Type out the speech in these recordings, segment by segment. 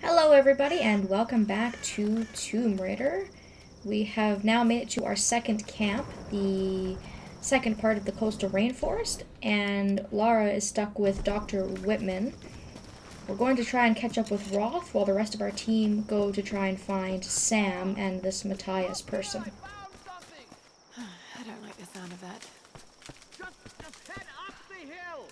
Hello everybody and welcome back to Tomb Raider. We have now made it to our second camp, the second part of the coastal rainforest, and Lara is stuck with Dr. Whitman. We're going to try and catch up with Roth while the rest of our team go to try and find Sam and this Matthias person. I don't like the sound of that. Just head up the hill.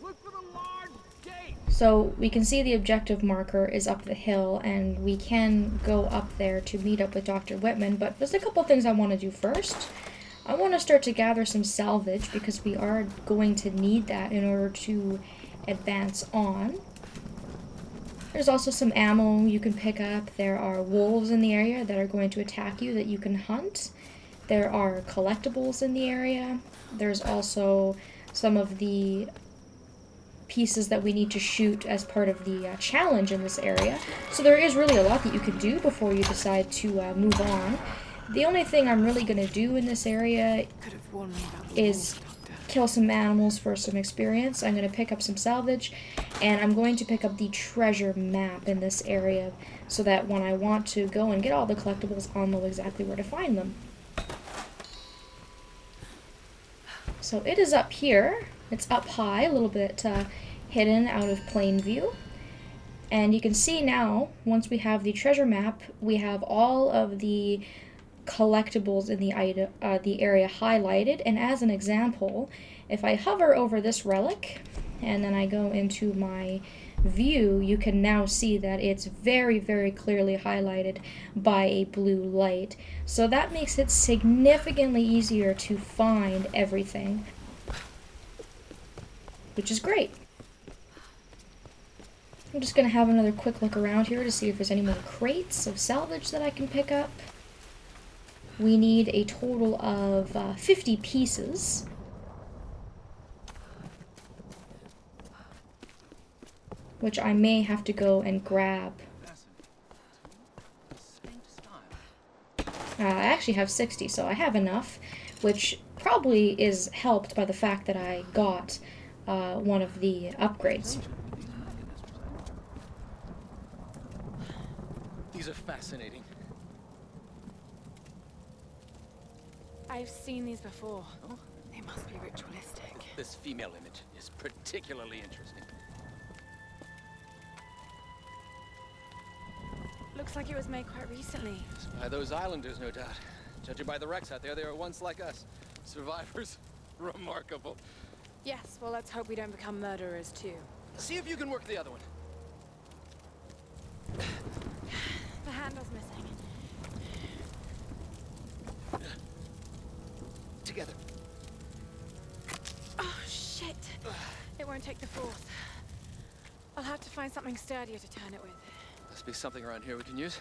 Look for the large gate. So we can see the objective marker is up the hill, and we can go up there to meet up with Dr. Whitman, but there's a couple things I want to do first. I want to start to gather some salvage because we are going to need that in order to advance on. There's also some ammo you can pick up. There are wolves in the area that are going to attack you that you can hunt. There are collectibles in the area. There's also some of the pieces that we need to shoot as part of the challenge in this area. So there is really a lot that you can do before you decide to move on. The only thing I'm really going to do in this area is kill some animals for some experience. I'm going to pick up some salvage, and I'm going to pick up the treasure map in this area so that when I want to go and get all the collectibles, I'll know exactly where to find them. So it is up here. It's up high, a little bit hidden out of plain view. And you can see now, once we have the treasure map, we have all of the collectibles in the area highlighted. And as an example, if I hover over this relic and then I go into my view, you can now see that it's very, very clearly highlighted by a blue light. So that makes it significantly easier to find everything, which is great. I'm just going to have another quick look around here to see if there's any more crates of salvage that I can pick up. We need a total of 50 pieces. Which I may have to go and grab. I actually have 60, so I have enough, which probably is helped by the fact that I got one of the upgrades. These are fascinating. I've seen these before. Oh? They must be ritualistic. This female image is particularly interesting. Looks like it was made quite recently. By those islanders, no doubt. Judging by the wrecks out there, they were once like us. Survivors. Remarkable. Yes, well, let's hope we don't become murderers, too. See if you can work the other one. The handle's missing. Together. Oh, shit. It won't take the fourth. I'll have to find something sturdier to turn it with. Must be something around here we can use.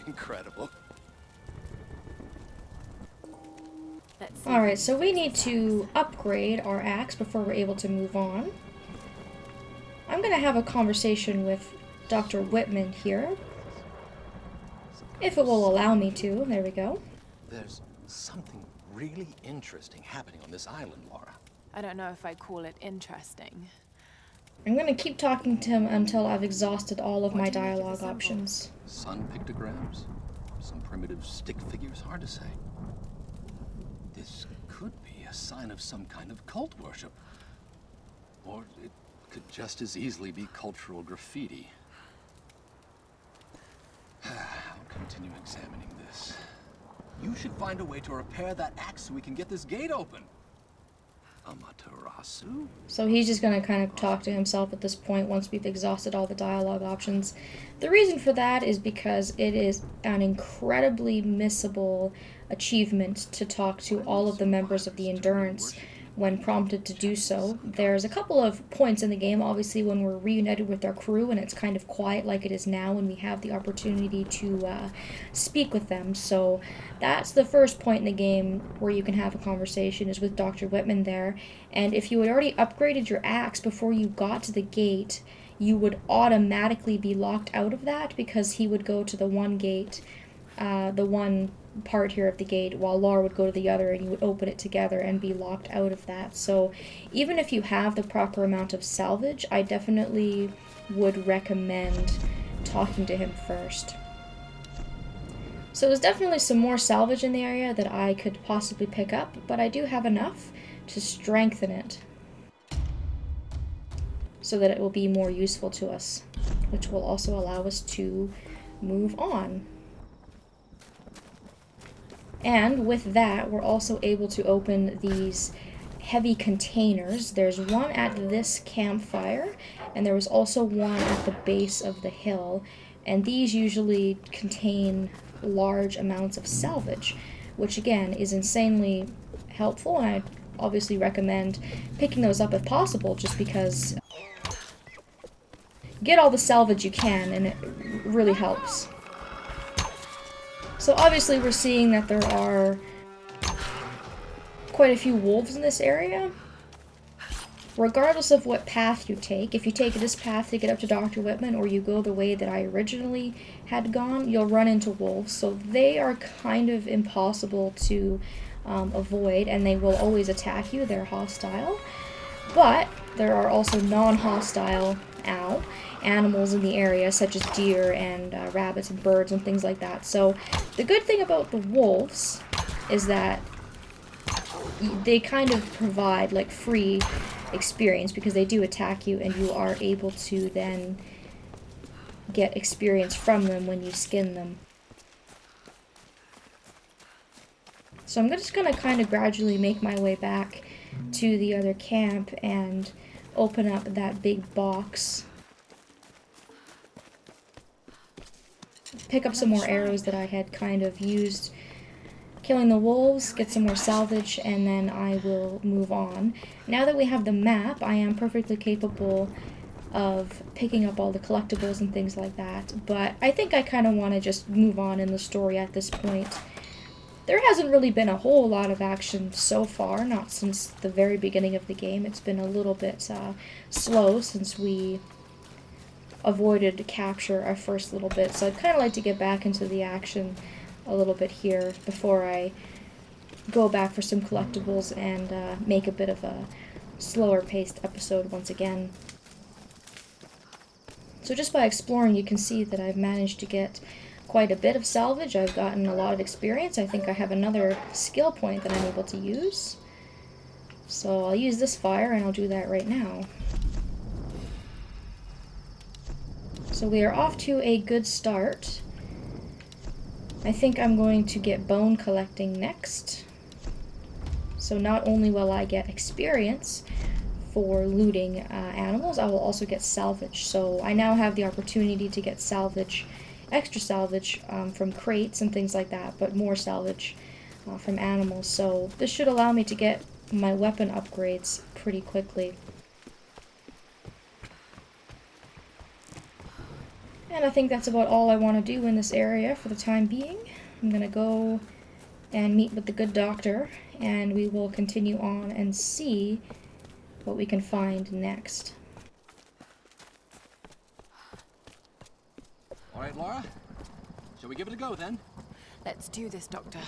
Incredible. Alright, so we need to upgrade our axe before we're able to move on. I'm going to have a conversation with Dr. Whitman here. If it will allow me to. There we go. There's something really interesting happening on this island, Lara. I don't know if I'd call it interesting. I'm going to keep talking to him until I've exhausted all of my dialogue options. Sun pictograms? Some primitive stick figures? Hard to say. This could be a sign of some kind of cult worship. Or it could just as easily be cultural graffiti. I'll continue examining this. You should find a way to repair that axe so we can get this gate open. Amaterasu? So he's just going to kind of talk to himself at this point once we've exhausted all the dialogue options. The reason for that is because it is an incredibly missable achievement to talk to all of the members of the Endurance when prompted to do so. There's a couple of points in the game, obviously, when we're reunited with our crew and it's kind of quiet like it is now and we have the opportunity to speak with them. So that's the first point in the game where you can have a conversation, is with Dr. Whitman there. And if you had already upgraded your axe before you got to the gate, you would automatically be locked out of that because he would go to the one gate, the one part here of the gate, while Lara would go to the other, and you would open it together and be locked out of that. So even if you have the proper amount of salvage, I definitely would recommend talking to him first. So there's definitely some more salvage in the area that I could possibly pick up, but I do have enough to strengthen it so that it will be more useful to us, which will also allow us to move on. And with that, we're also able to open these heavy containers. There's one at this campfire, and there was also one at the base of the hill, and these usually contain large amounts of salvage, which again is insanely helpful, and I obviously recommend picking those up if possible, just because get all the salvage you can, and it really helps. So obviously we're seeing that there are quite a few wolves in this area. Regardless of what path you take, if you take this path to get up to Dr. Whitman, or you go the way that I originally had gone, you'll run into wolves. So they are kind of impossible to avoid, and they will always attack you. They're hostile. But there are also non-hostile animals in the area, such as deer and rabbits and birds and things like that. So the good thing about the wolves is that they kind of provide like free experience, because they do attack you, and you are able to then get experience from them when you skin them. So I'm just going to kind of gradually make my way back to the other camp and open up that big box. Pick up some more arrows that I had kind of used killing the wolves, get some more salvage, and then I will move on. Now that we have the map, I am perfectly capable of picking up all the collectibles and things like that, but I think I kind of want to just move on in the story at this point. There hasn't really been a whole lot of action so far, not since the very beginning of the game. It's been a little bit slow since we avoided capture our first little bit, so I'd kind of like to get back into the action a little bit here before I go back for some collectibles and make a bit of a slower paced episode once again. So just by exploring, you can see that I've managed to get quite a bit of salvage. I've gotten a lot of experience. I think I have another skill point that I'm able to use. So I'll use this fire, and I'll do that right now. So we are off to a good start. I think I'm going to get bone collecting next. So not only will I get experience for looting animals, I will also get salvage. So I now have the opportunity to get salvage, extra salvage from crates and things like that, but more salvage from animals. So this should allow me to get my weapon upgrades pretty quickly. And I think that's about all I want to do in this area for the time being. I'm going to go and meet with the good doctor, and we will continue on and see what we can find next. All right, Lara. Shall we give it a go, then? Let's do this, Doctor.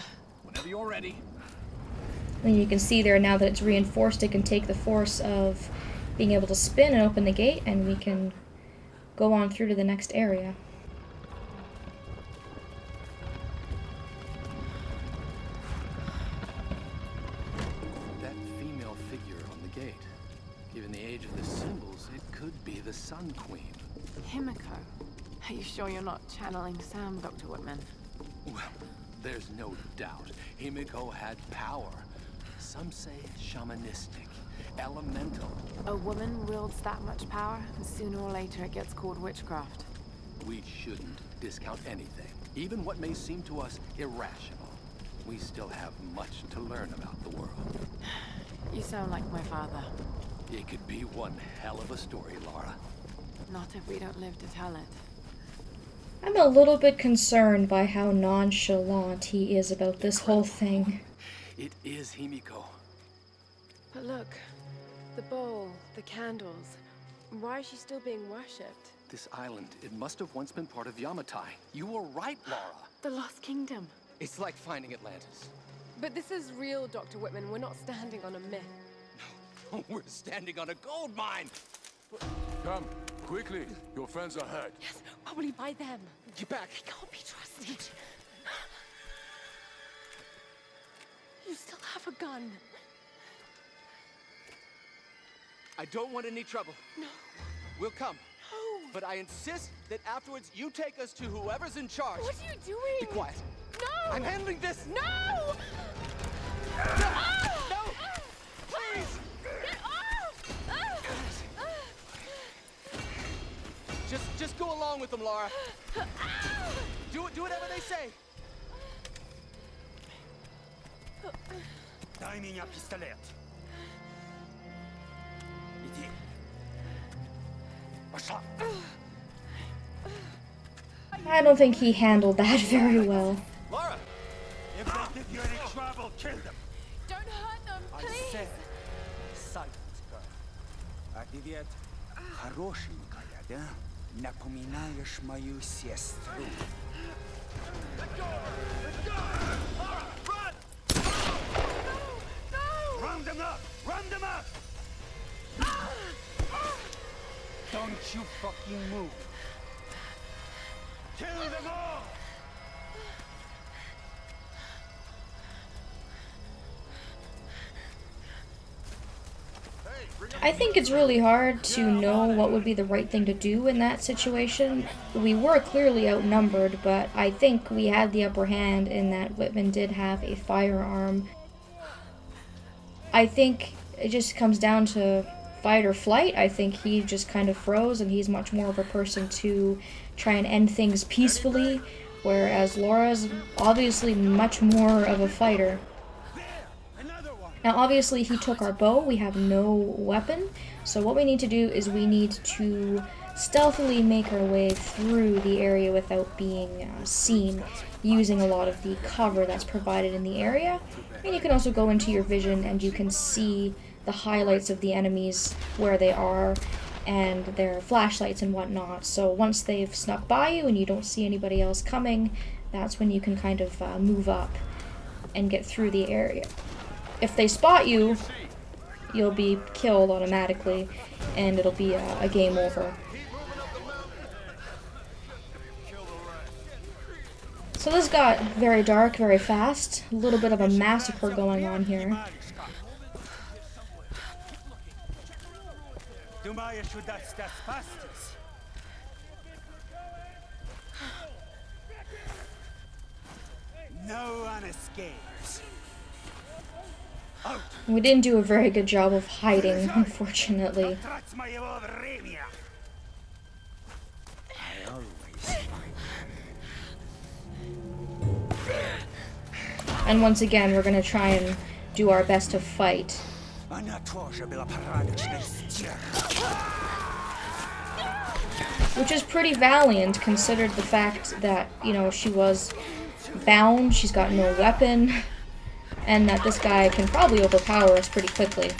Whenever you're ready. And you can see there now that it's reinforced, it can take the force of being able to spin and open the gate, and we can go on through to the next area. That female figure on the gate. Given the age of the symbols, it could be the Sun Queen. Himiko. Are you sure you're not channeling Sam, Dr. Whitman? Well, there's no doubt. Himiko had power. Some say shamanistic, elemental. A woman wields that much power, and sooner or later it gets called witchcraft. We shouldn't discount anything, even what may seem to us irrational. We still have much to learn about the world. You sound like my father. It could be one hell of a story, Lara. Not if we don't live to tell it. I'm a little bit concerned by how nonchalant he is about this whole thing. It is Himiko. But look, the bowl, the candles. Why is she still being worshipped? This island, it must have once been part of Yamatai. You were right, Lara. The Lost Kingdom. It's like finding Atlantis. But this is real, Dr. Whitman. We're not standing on a myth. We're standing on a gold mine! Come, Quickly, your friends are hurt. Yes, probably by them. Get back. He can't be trusted. You still have a gun. I don't want any trouble. No. We'll come. No. But I insist that afterwards you take us to whoever's in charge. What are you doing? Be quiet. No. I'm handling this. No! No! Please! Get off! Just go along with them, Lara. Do whatever they say. Дай меня пистолет. Иди. Пошла. I don't think he handled that very well. Lara! If they give you any trouble, kill them. Don't hurt them, I please! said, silence her. А ты ведь хорошенькая, да? Напоминаешь мою сестру. Round them up! Round them up! Don't you fucking move! Kill them all! I think it's really hard to know what would be the right thing to do in that situation. We were clearly outnumbered, but I think we had the upper hand in that Whitman did have a firearm. I think it just comes down to fight or flight. I think he just kind of froze, and he's much more of a person to try and end things peacefully, whereas Laura's obviously much more of a fighter. Now obviously he took our bow, we have no weapon, so what we need to do is we need to stealthily make our way through the area without being seen, using a lot of the cover that's provided in the area. And you can also go into your vision and you can see the highlights of the enemies, where they are, and their flashlights and whatnot. So once they've snuck by you and you don't see anybody else coming, that's when you can kind of move up and get through the area. If they spot you, you'll be killed automatically, and it'll be a game over. So this got very dark very fast. A little bit of a massacre going on here. Думаешь, удастся спастись? No one escapes. We didn't do a very good job of hiding, unfortunately. Трать моего времени. I always find. And once again, we're gonna try and do our best to fight. Она тоже была порядочной стервой. Which is pretty valiant, considered the fact that, you know, she was bound, she's got no weapon, and that this guy can probably overpower us pretty quickly.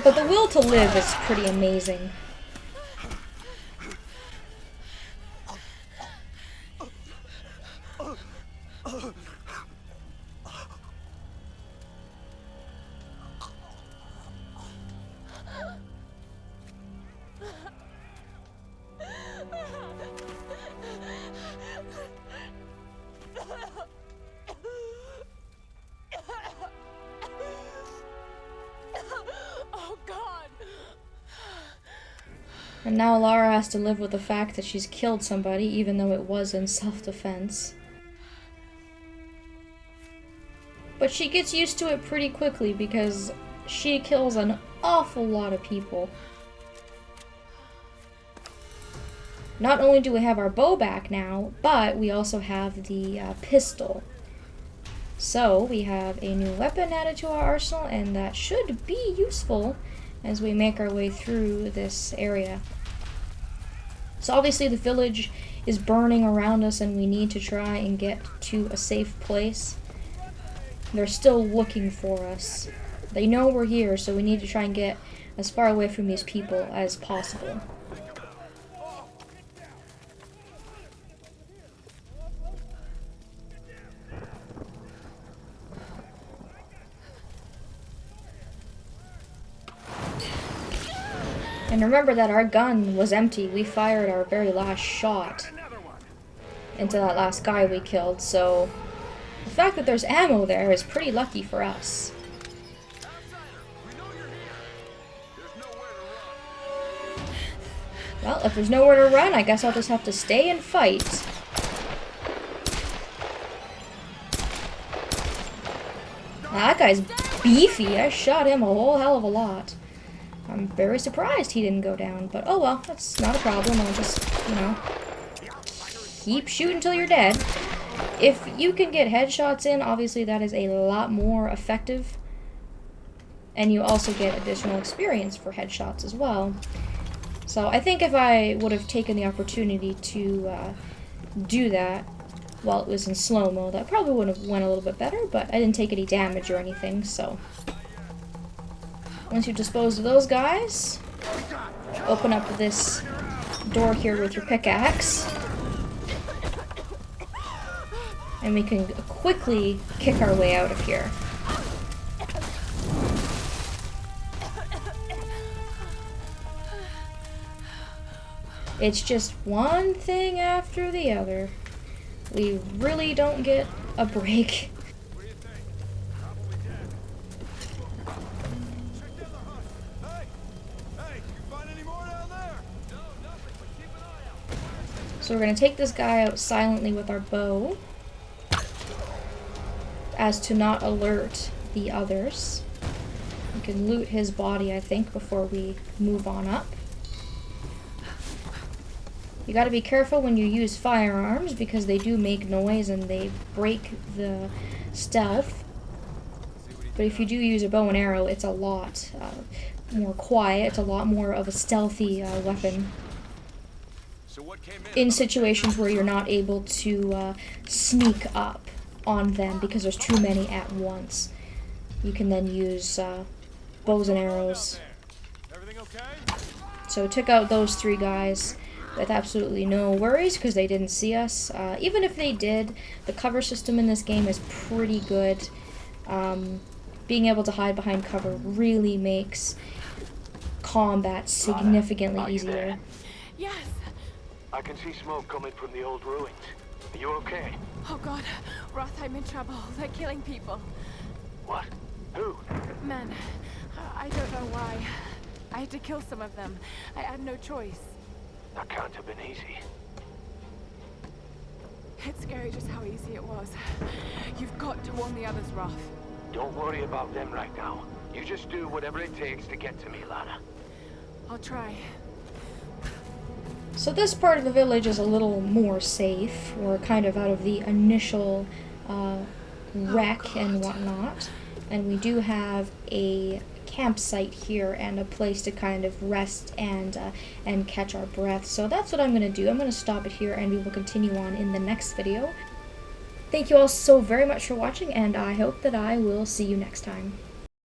But the will to live is pretty amazing. Oh God! And now Lara has to live with the fact that she's killed somebody, even though it was in self-defense. But she gets used to it pretty quickly because she kills an awful lot of people. Not only do we have our bow back now, but we also have the pistol. So we have a new weapon added to our arsenal, and that should be useful as we make our way through this area. So obviously the village is burning around us, and we need to try and get to a safe place. They're still looking for us. They know we're here, so we need to try and get as far away from these people as possible. And remember that our gun was empty. We fired our very last shot into that last guy we killed, so the fact that there's ammo there is pretty lucky for us. Well, if there's nowhere to run, I guess I'll just have to stay and fight. Now, that guy's beefy. I shot him a whole hell of a lot. I'm very surprised he didn't go down, but oh well, that's not a problem. I'll just, you know, keep shooting until you're dead. If you can get headshots in, obviously that is a lot more effective. And you also get additional experience for headshots as well. So I think if I would have taken the opportunity to do that while it was in slow-mo, that probably would have went a little bit better, but I didn't take any damage or anything, so. Once you dispose of those guys, open up this door here with your pickaxe. And we can quickly kick our way out of here. It's just one thing after the other. We really don't get a break. So we're going to take this guy out silently with our bow, as to not alert the others. We can loot his body, I think, before we move on up. You gotta be careful when you use firearms because they do make noise and they break the stealth. But if you do use a bow and arrow, it's a lot more quiet. It's a lot more of a stealthy weapon. In situations where you're not able to sneak up on them because there's too many at once. You can then use bows and arrows. So took out those 3 guys with absolutely no worries because they didn't see us. Even if they did, the cover system in this game is pretty good. Being able to hide behind cover really makes combat significantly easier. Yes. I can see smoke coming from the old ruins. Are you okay? Oh God, Roth, I'm in trouble. They're killing people. What? Who? Men. I don't know why. I had to kill some of them. I had no choice. That can't have been easy. It's scary just how easy it was. You've got to warn the others, Roth. Don't worry about them right now. You just do whatever it takes to get to me, Lara. I'll try. So this part of the village is a little more safe. We're kind of out of the initial wreck and whatnot. And we do have a campsite here and a place to kind of rest and catch our breath. So that's what I'm going to do. I'm going to stop it here and we will continue on in the next video. Thank you all so very much for watching, and I hope that I will see you next time.